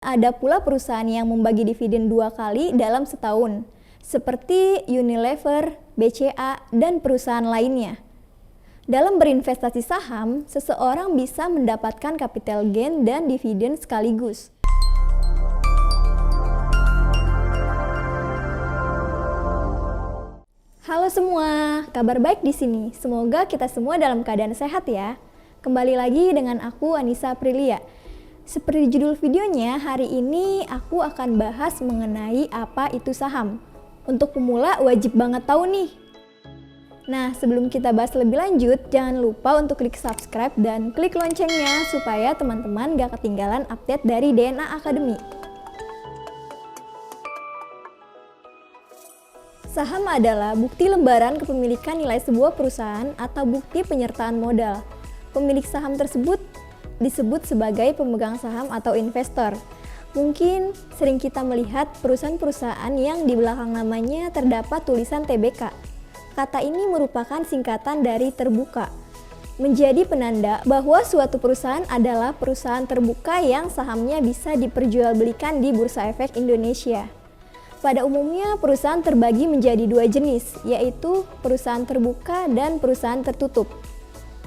Ada pula perusahaan yang membagi dividen 2 kali dalam setahun, seperti Unilever, BCA, dan perusahaan lainnya. Dalam berinvestasi saham, seseorang bisa mendapatkan capital gain dan dividen sekaligus. Halo semua, kabar baik di sini. Semoga kita semua dalam keadaan sehat ya. Kembali lagi dengan aku Anissa Aprilia. Seperti judul videonya, hari ini aku akan bahas mengenai apa itu saham. Untuk pemula wajib banget tahu nih. Nah, sebelum kita bahas lebih lanjut, jangan lupa untuk klik subscribe dan klik loncengnya supaya teman-teman gak ketinggalan update dari DNA Academy. Saham adalah bukti lembaran kepemilikan nilai sebuah perusahaan atau bukti penyertaan modal. Pemilik saham tersebut disebut sebagai pemegang saham atau investor. Mungkin sering kita melihat perusahaan-perusahaan yang di belakang namanya terdapat tulisan TBK. Kata ini merupakan singkatan dari terbuka, menjadi penanda bahwa suatu perusahaan adalah perusahaan terbuka yang sahamnya bisa diperjualbelikan di Bursa Efek Indonesia. Pada umumnya, perusahaan terbagi menjadi dua jenis, yaitu perusahaan terbuka dan perusahaan tertutup.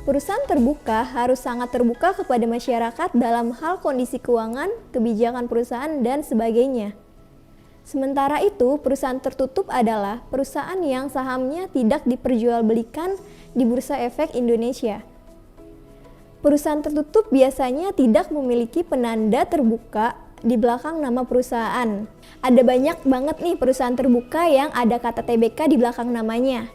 Perusahaan terbuka harus sangat terbuka kepada masyarakat dalam hal kondisi keuangan, kebijakan perusahaan, dan sebagainya. Sementara itu, perusahaan tertutup adalah perusahaan yang sahamnya tidak diperjualbelikan di Bursa Efek Indonesia. Perusahaan tertutup biasanya tidak memiliki penanda terbuka di belakang nama perusahaan. Ada banyak banget nih perusahaan terbuka yang ada kata TBK di belakang namanya.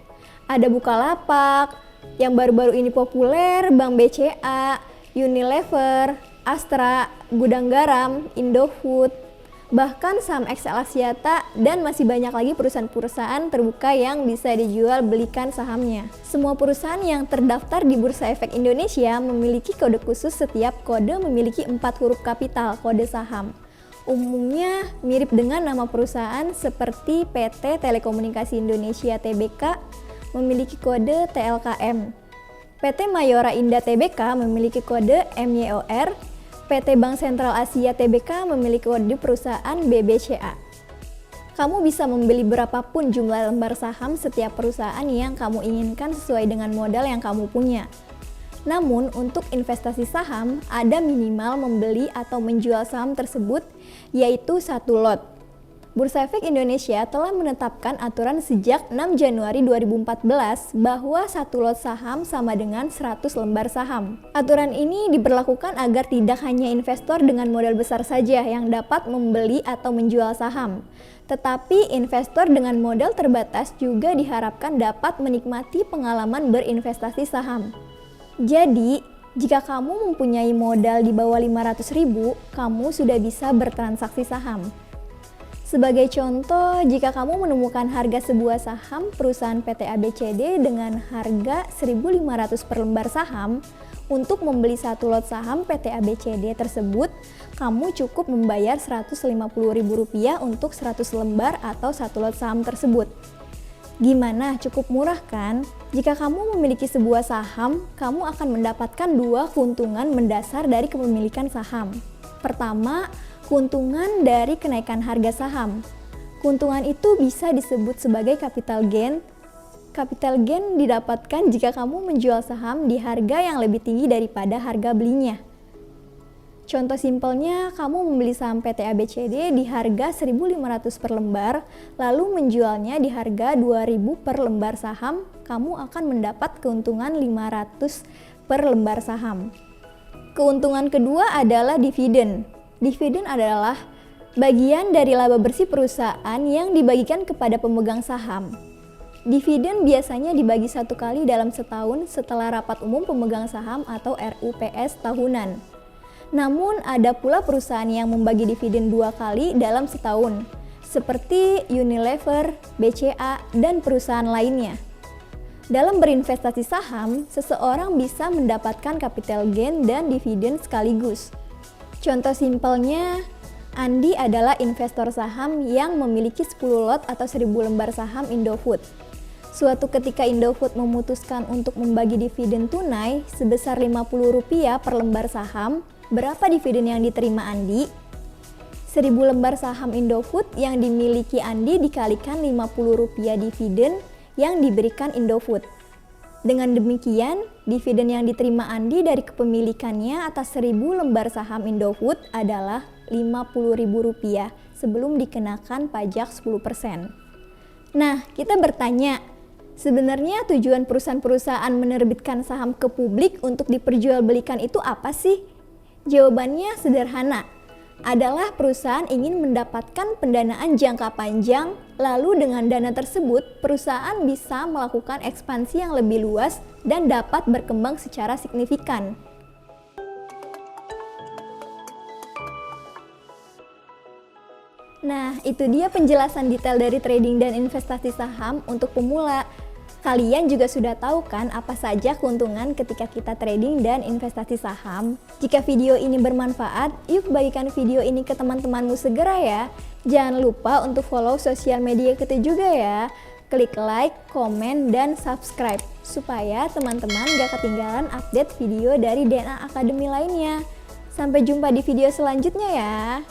Ada Bukalapak, yang baru-baru ini populer, Bank BCA, Unilever, Astra, Gudang Garam, Indofood, bahkan saham XL Axiata, dan masih banyak lagi perusahaan-perusahaan terbuka yang bisa dijual belikan sahamnya. Semua perusahaan yang terdaftar di Bursa Efek Indonesia memiliki kode khusus. Setiap kode memiliki 4 huruf kapital kode saham. Umumnya mirip dengan nama perusahaan seperti PT Telekomunikasi Indonesia Tbk memiliki kode TLKM. PT Mayora Indah Tbk memiliki kode MYOR. PT Bank Sentral Asia Tbk memiliki kode perusahaan BBCA. Kamu bisa membeli berapapun jumlah lembar saham setiap perusahaan yang kamu inginkan sesuai dengan modal yang kamu punya. Namun, untuk investasi saham, ada minimal membeli atau menjual saham tersebut, yaitu 1 lot. Bursa Efek Indonesia telah menetapkan aturan sejak 6 Januari 2014 bahwa 1 lot saham sama dengan 100 lembar saham. Aturan ini diberlakukan agar tidak hanya investor dengan modal besar saja yang dapat membeli atau menjual saham, tetapi investor dengan modal terbatas juga diharapkan dapat menikmati pengalaman berinvestasi saham. Jadi, jika kamu mempunyai modal di bawah 500.000, kamu sudah bisa bertransaksi saham. Sebagai contoh, jika kamu menemukan harga sebuah saham perusahaan PT ABCD dengan harga 1.500 per lembar saham, untuk membeli 1 lot saham PT ABCD tersebut, kamu cukup membayar Rp150.000 untuk 100 lembar atau 1 lot saham tersebut. Gimana? Cukup murah kan? Jika kamu memiliki sebuah saham, kamu akan mendapatkan 2 keuntungan mendasar dari kepemilikan saham. Pertama, keuntungan dari kenaikan harga saham. Keuntungan itu bisa disebut sebagai capital gain. Capital gain didapatkan jika kamu menjual saham di harga yang lebih tinggi daripada harga belinya. Contoh simpelnya, kamu membeli saham PT ABCD di harga 1.500 per lembar, lalu menjualnya di harga 2.000 per lembar saham, kamu akan mendapat keuntungan 500 per lembar saham. Keuntungan kedua adalah dividen. Dividen adalah bagian dari laba bersih perusahaan yang dibagikan kepada pemegang saham. Dividen biasanya dibagi 1 kali dalam setahun setelah rapat umum pemegang saham atau RUPS tahunan. Namun ada pula perusahaan yang membagi dividen 2 kali dalam setahun, seperti Unilever, BCA, dan perusahaan lainnya. Dalam berinvestasi saham, seseorang bisa mendapatkan capital gain dan dividen sekaligus. Contoh simpelnya, Andi adalah investor saham yang memiliki 10 lot atau 1.000 lembar saham Indofood. Suatu ketika Indofood memutuskan untuk membagi dividen tunai sebesar Rp50 per lembar saham. Berapa dividen yang diterima Andi? 1000 lembar saham Indofood yang dimiliki Andi dikalikan Rp50 dividen yang diberikan Indofood. Dengan demikian, dividen yang diterima Andi dari kepemilikannya atas 1000 lembar saham Indofood adalah Rp50.000 sebelum dikenakan pajak 10%. Nah, kita bertanya, sebenarnya tujuan perusahaan-perusahaan menerbitkan saham ke publik untuk diperjualbelikan itu apa sih? Jawabannya sederhana, adalah perusahaan ingin mendapatkan pendanaan jangka panjang, lalu dengan dana tersebut perusahaan bisa melakukan ekspansi yang lebih luas dan dapat berkembang secara signifikan. Nah, itu dia penjelasan detail dari trading dan investasi saham untuk pemula. Kalian juga sudah tahu kan apa saja keuntungan ketika kita trading dan investasi saham? Jika video ini bermanfaat, yuk bagikan video ini ke teman-temanmu segera ya. Jangan lupa untuk follow sosial media kita juga ya. Klik like, komen, dan subscribe supaya teman-teman gak ketinggalan update video dari DNA Academy lainnya. Sampai jumpa di video selanjutnya ya.